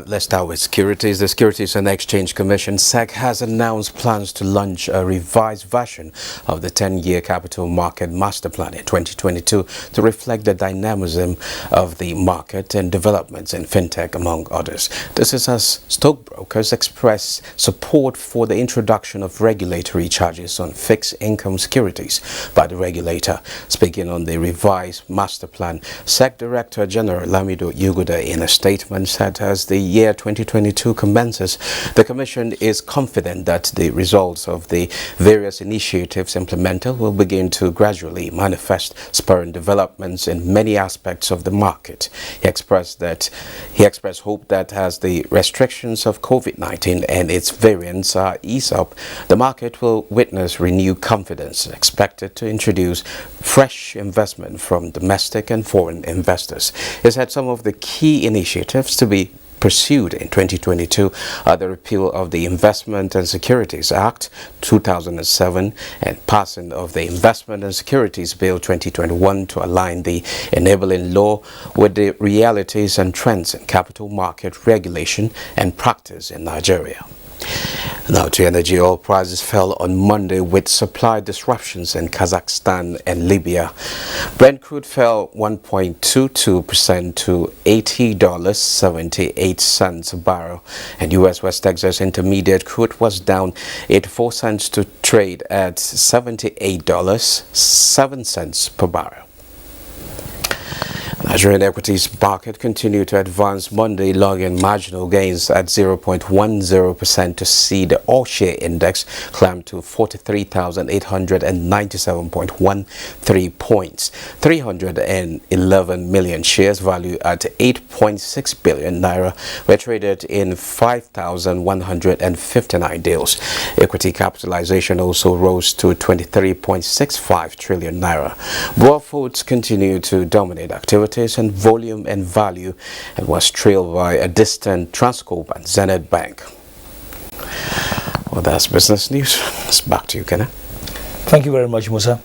Let's start with securities. The Securities and Exchange Commission, SEC, has announced plans to launch a revised version of the 10-year capital market master plan in 2022 to reflect the dynamism of the market and developments in fintech, among others. This is as stockbrokers express support for the introduction of regulatory charges on fixed income securities by the regulator. Speaking on the revised master plan, SEC Director General Lamido Yuguda, in a statement, said as the year 2022 commences, the Commission is confident that the results of the various initiatives implemented will begin to gradually manifest, spurring developments in many aspects of the market. He expressed hope that as the restrictions of COVID-19 and its variants are eased up, the market will witness renewed confidence, expected to introduce fresh investment from domestic and foreign investors. He said some of the key initiatives to be pursued in 2022 are the repeal of the Investment and Securities Act 2007 and passing of the Investment and Securities Bill 2021 to align the enabling law with the realities and trends in capital market regulation and practice in Nigeria. Now to energy. Oil prices fell on Monday with supply disruptions in Kazakhstan and Libya. Brent crude fell 1.22% to $80.78 a barrel, and U.S. West Texas Intermediate crude was down 84 cents to trade at $78.07 per barrel. Nigerian equities market continued to advance Monday, logging marginal gains at 0.10% to see the all-share index climb to 43,897.13 points. 311 million shares valued at 8.6 billion naira were traded in 5,159 deals. Equity capitalization also rose to 23.65 trillion naira. Boer foods continue to dominate activity and volume and value, and was trailed by a distant Tricycle and Zenith Bank. Well, that's business news. It's back to you, Kenneth. Thank you very much, Musa.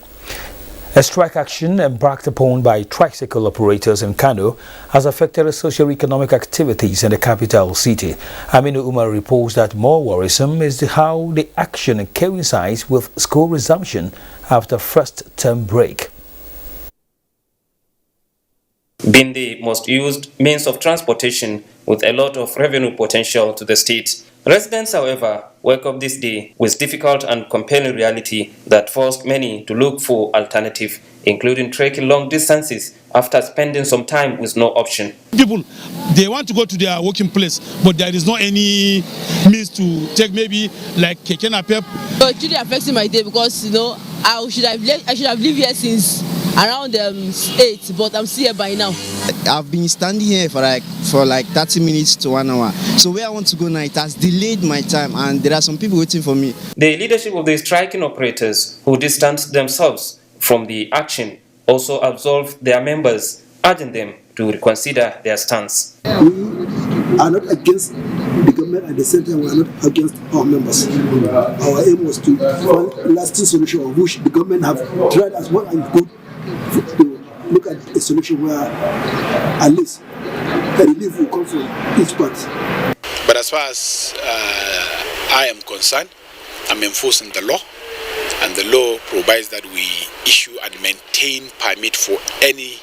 A strike action embarked upon by tricycle operators in Kano has affected the socio-economic activities in the capital city. Aminu Umar reports that more worrisome is how the action coincides with school resumption after first term break. Being the most used means of transportation with a lot of revenue potential to the state. Residents, however, wake up this day with difficult and compelling reality that forced many to look for alternative, including trekking long distances after spending some time with no option. People, they want to go to their working place, but there is not any means to take maybe like keke napep. It really affecting my day because I should have lived here since around 8, but I'm still here by now. I've been standing here for like 30 minutes to 1 hour. So where I want to go now, it has delayed my time, and there are some people waiting for me. The leadership of the striking operators, who distanced themselves from the action, also absolved their members, urging them to reconsider their stance. We are not against the government, at the same time we are not against our members. Our aim was to find a lasting solution, of which the government have tried as well and good to look at a solution where at least a relief will come from each part. But as far as I am concerned, I'm enforcing the law, and the law provides that we issue and maintain permit for any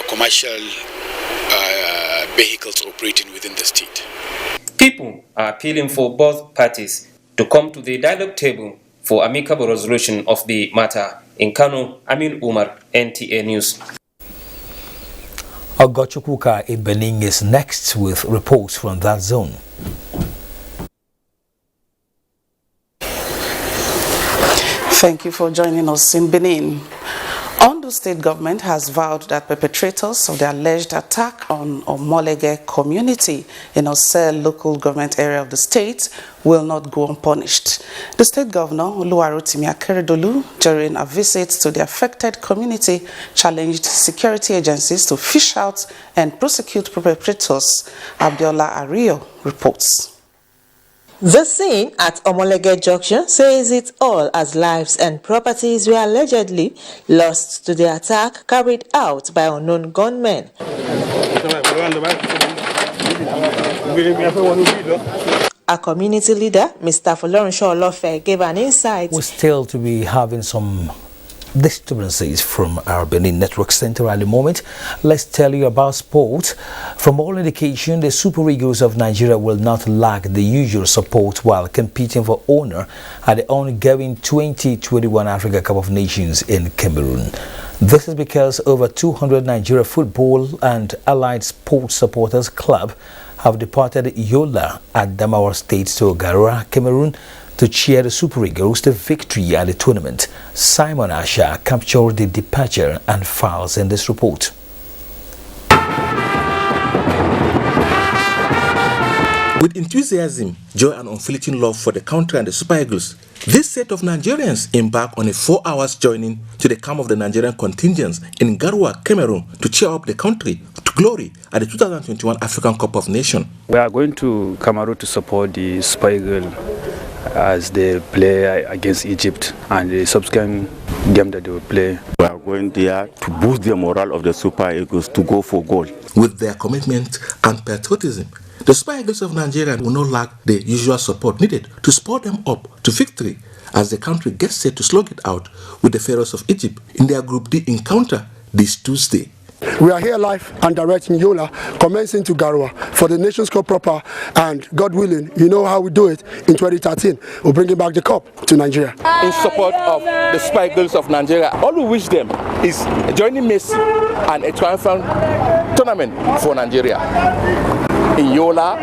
commercial vehicles operating within the state. People are appealing for both parties to come to the dialogue table for amicable resolution of the matter. In Kano, Amin Umar, NTA News. Ogochukwuka in Benin is next with reports from that zone. Thank you for joining us in Benin. Ondo State government has vowed that perpetrators of the alleged attack on Omolege community in Osel local government area of the state will not go unpunished. The state governor, Oluwarotimi Akeredolu, during a visit to the affected community, challenged security agencies to fish out and prosecute perpetrators. Abiola Ario reports. The scene at Omolege Junction says it all as lives and properties were allegedly lost to the attack carried out by unknown gunmen. A community leader, Mr. Folorunsho Olofe, gave an insight. We're still to be having some disturbances from our Benin Network Center at the moment. Let's tell you about sport. From all indication, the Super Eagles of Nigeria will not lack the usual support while competing for honor at the ongoing 2021 Africa Cup of Nations in Cameroon. This is because over 200 Nigeria football and allied sports supporters club have departed Yola at Damawa State to Garua, Cameroon, to cheer the Super Eagles to victory at the tournament. Simon Asha captured the departure and files in this report. With enthusiasm, joy and unflinching love for the country and the Super Eagles, this set of Nigerians embark on a 4 hours journey to the camp of the Nigerian contingents in Garua, Cameroon, to cheer up the country to glory at the 2021 African Cup of Nations. We are going to Cameroon to support the Super Eagles as they play against Egypt and the subsequent game that they will play. We are going there to boost the morale of the Super Eagles to go for goal. With their commitment and patriotism, the Super Eagles of Nigeria will not lack the usual support needed to spur them up to victory as the country gets set to slug it out with the Pharaohs of Egypt in their Group D encounter this Tuesday. We are here live and direct in Yola, commencing to Garua for the Nations Cup proper, and God willing, you know how we do it in 2013. We're bringing back the cup to Nigeria. In support of the Super Eagles of Nigeria, all we wish them is joining Messi and a triumphant tournament for Nigeria. In Yola,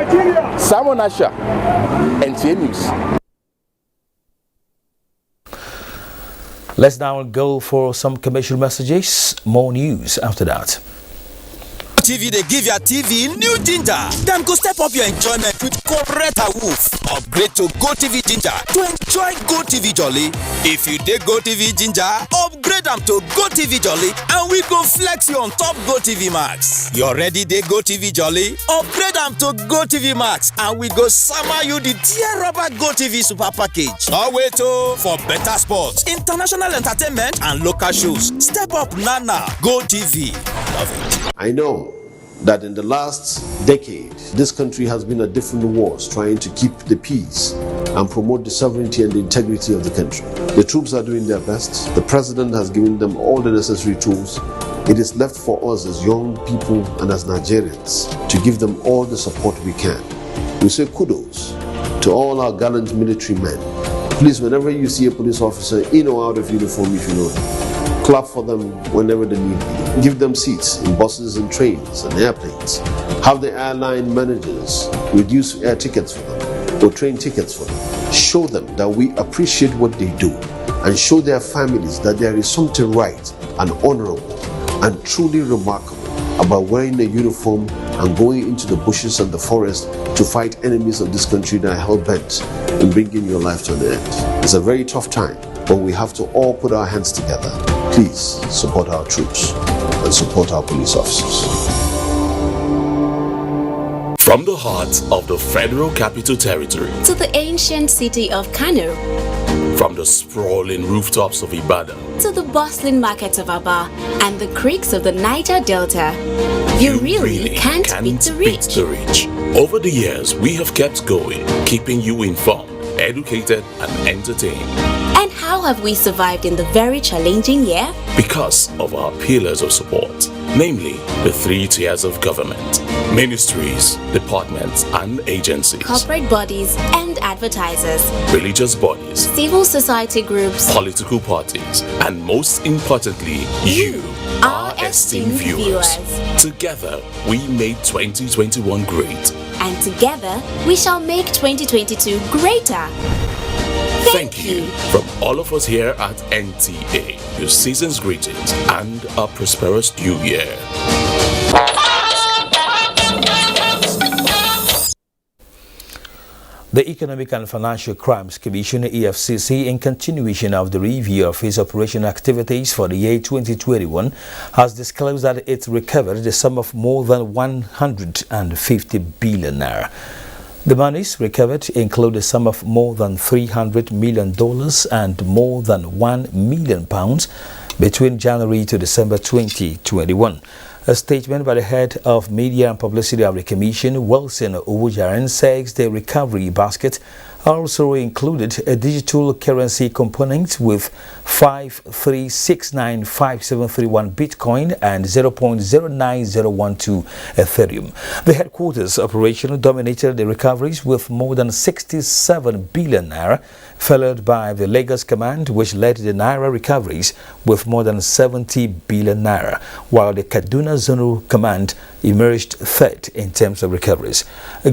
Simon Asher, NTA News. Let's now go for some commercial messages. More news after that. TV, they give your TV new ginger. Them go step up your enjoyment with correct woof. Upgrade to Go TV Ginger to enjoy Go TV Jolly. If you did Go TV Ginger, upgrade them to Go TV Jolly and we go flex you on top Go TV Max. You already did Go TV Jolly? Upgrade them to Go TV Max and we go summer you the tier rubber Go TV Super Package. No wait for better sports, international entertainment and local shows. Step up Nana Go TV. Love it. I know that in the last decade, this country has been at different wars trying to keep the peace and promote the sovereignty and the integrity of the country. The troops are doing their best. The president has given them all the necessary tools. It is left for us as young people and as Nigerians to give them all the support we can. We say kudos to all our gallant military men. Please, whenever you see a police officer in or out of uniform, if you know them, clap for them whenever they need be. Give them seats in buses and trains and airplanes. Have the airline managers reduce air tickets for them or train tickets for them. Show them that we appreciate what they do and show their families that there is something right and honorable and truly remarkable about wearing a uniform and going into the bushes and the forest to fight enemies of this country that are hell-bent in bringing your life to an end. It's a very tough time, but we have to all put our hands together. Please support our troops and support our police officers. From the heart of the Federal Capital Territory to the ancient city of Kano, from the sprawling rooftops of Ibadan to the bustling markets of Aba and the creeks of the Niger Delta, you really can't beat the reach. Over the years, we have kept going, keeping you informed, educated, and entertained. And how have we survived in the very challenging year? Because of our pillars of support, namely the 3 tiers of government, ministries, departments, and agencies, corporate bodies and advertisers, religious bodies, civil society groups, political parties, and most importantly, you, our esteemed viewers. Together, we made 2021 great. And together, we shall make 2022 greater. Thank you. From all of us here at NTA, your season's greetings and a prosperous new year. The Economic and Financial Crimes Commission, EFCC, in continuation of the review of its operational activities for the year 2021, has disclosed that it recovered the sum of more than 150 billion naira. The monies recovered include a sum of more than $300 million and more than £1 million between January to December 2021. A statement by the head of media and publicity of the Commission, Wilson Abuja, says the recovery basket also included a digital currency component with 5369571 Bitcoin and 0.09012 Ethereum. The headquarters operation dominated the recoveries with more than 67 billion naira, followed by the Lagos Command, which led the Naira recoveries with more than 70 billion naira, while the Kaduna Zonal Command emerged third in terms of recoveries.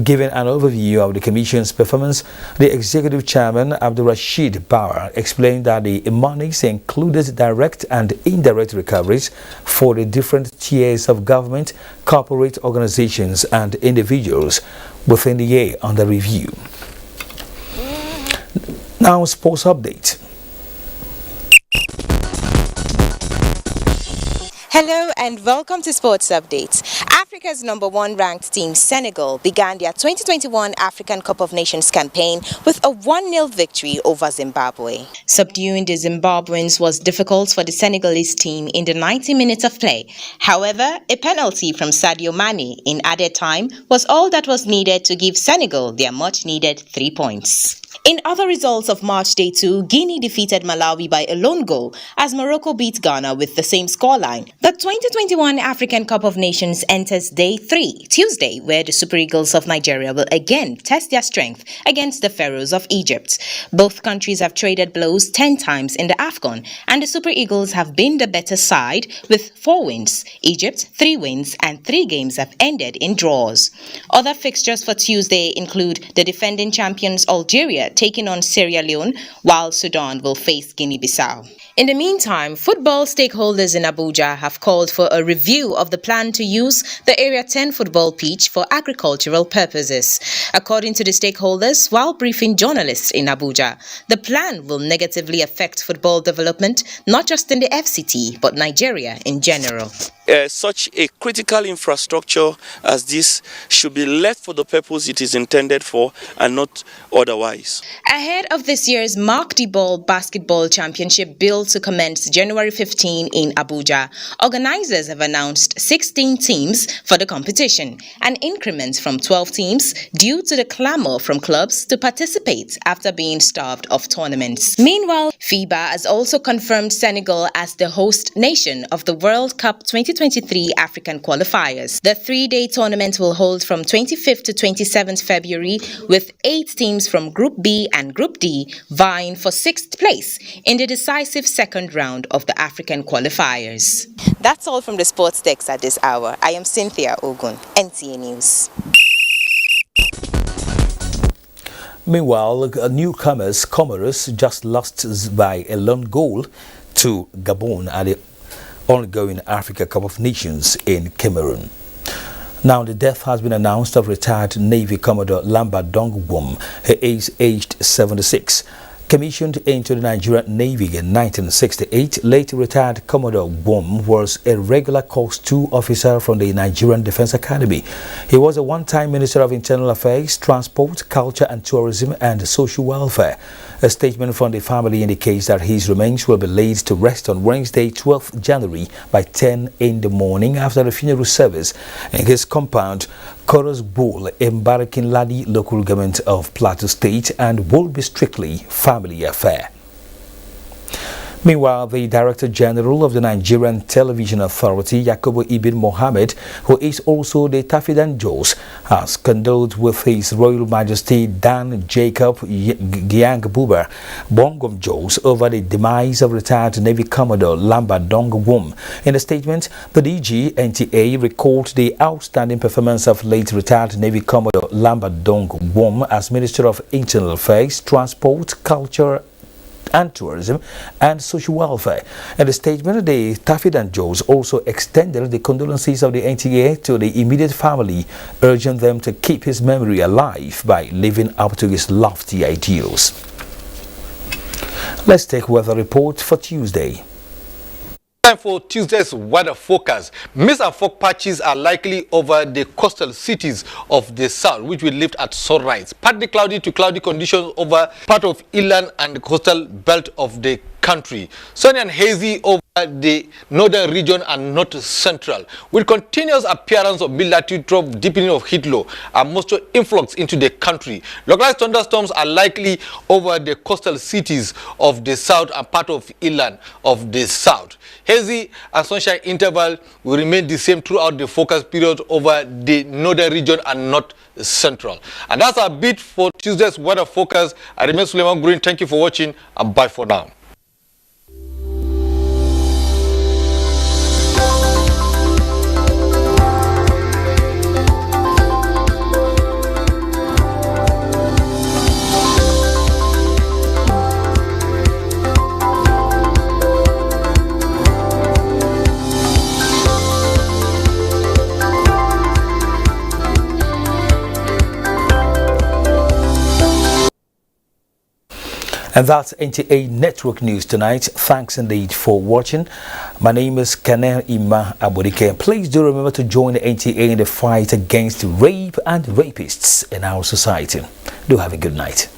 Giving an overview of the Commission's performance, the Executive Chairman, Abdulrashid Bauer, explained that the monies included direct and indirect recoveries for the different tiers of government, corporate organizations and individuals within the year under review. Now, sports update. Hello and welcome to Sports Updates. Africa's #1 ranked team, Senegal, began their 2021 African Cup of Nations campaign with a 1-0 victory over Zimbabwe. Subduing the Zimbabweans was difficult for the Senegalese team in the 90 minutes of play. However, a penalty from Sadio Mane in added time was all that was needed to give Senegal their much-needed 3 points. In other results of March Day 2, Guinea defeated Malawi by a lone goal as Morocco beat Ghana with the same scoreline. The 2021 African Cup of Nations enters Day 3, Tuesday, where the Super Eagles of Nigeria will again test their strength against the Pharaohs of Egypt. Both countries have traded blows 10 times in the AFCON, and the Super Eagles have been the better side with 4 wins. Egypt, 3 wins, and 3 games have ended in draws. Other fixtures for Tuesday include the defending champions Algeria taking on Sierra Leone, while Sudan will face Guinea-Bissau. In the meantime, football stakeholders in Abuja have called for a review of the plan to use the Area 10 football pitch for agricultural purposes. According to the stakeholders, while briefing journalists in Abuja, the plan will negatively affect football development, not just in the FCT, but Nigeria in general. Such a critical infrastructure as this should be left for the purpose it is intended for and not otherwise. Ahead of this year's Mark the Ball Basketball Championship billed to commence January 15 in Abuja, organizers have announced 16 teams for the competition, an increment from 12 teams due to the clamor from clubs to participate after being starved of tournaments. Meanwhile, FIBA has also confirmed Senegal as the host nation of the World Cup 2023 African qualifiers. The 3-day tournament will hold from 25th to 27th February with 8 teams from Group B and Group D vying for 6th place in the decisive second round of the African qualifiers. That's all from the sports desk at this hour. I am Cynthia Ogun, NTA News. Meanwhile, newcomers Comoros just lost by a lone goal to Gabon at the ongoing Africa Cup of Nations in Cameroon. Now, the death has been announced of retired Navy Commodore Lambert Dongwom. He is aged 76. Commissioned into the Nigerian Navy in 1968, late retired Commodore Wom was a regular Course 2 officer from the Nigerian Defense Academy. He was a one-time Minister of Internal Affairs, Transport, Culture and Tourism and Social Welfare. A statement from the family indicates that his remains will be laid to rest on Wednesday, 12th January by 10 in the morning after the funeral service in his compound, Koros Bowl, in Barikin Ladi local government of Plateau State, and will be strictly family affair. Meanwhile, the Director General of the Nigerian Television Authority, Yakubu Ibn Mohammed, who is also the Tafidan Jos, has condoled with His Royal Majesty Dan Jacob Gyang Buba Bongom Jos over the demise of retired Navy Commodore Lambert Dongwom. In a statement, the DG NTA recalled the outstanding performance of late retired Navy Commodore Lambert Dongwom as Minister of Internal Affairs, Transport, Culture and Tourism and Social Welfare. In the statement, the Tafidan Jos also extended the condolences of the NTA to the immediate family, urging them to keep his memory alive by living up to his lofty ideals. Let's take weather report for Tuesday. Time for Tuesday's weather forecast. Mist and fog patches are likely over the coastal cities of the south, which will lift at sunrise. Partly cloudy to cloudy conditions over part of inland and the coastal belt of the country. Sunny and hazy over the northern region and north central, with continuous appearance of mid-latitude trough, deepening of heat low and moisture influx into the country. Localized thunderstorms are likely over the coastal cities of the south and part of inland of the south. Hazy and sunshine interval will remain the same throughout the forecast period over the northern region and north central. And that's our bit for Tuesday's weather forecast. I remain Suleiman Green. Thank you for watching and bye for now. And that's NTA Network News tonight. Thanks indeed for watching. My name is Kaner Ima Abodike. Please do remember to join the NTA in the fight against rape and rapists in our society. Do have a good night.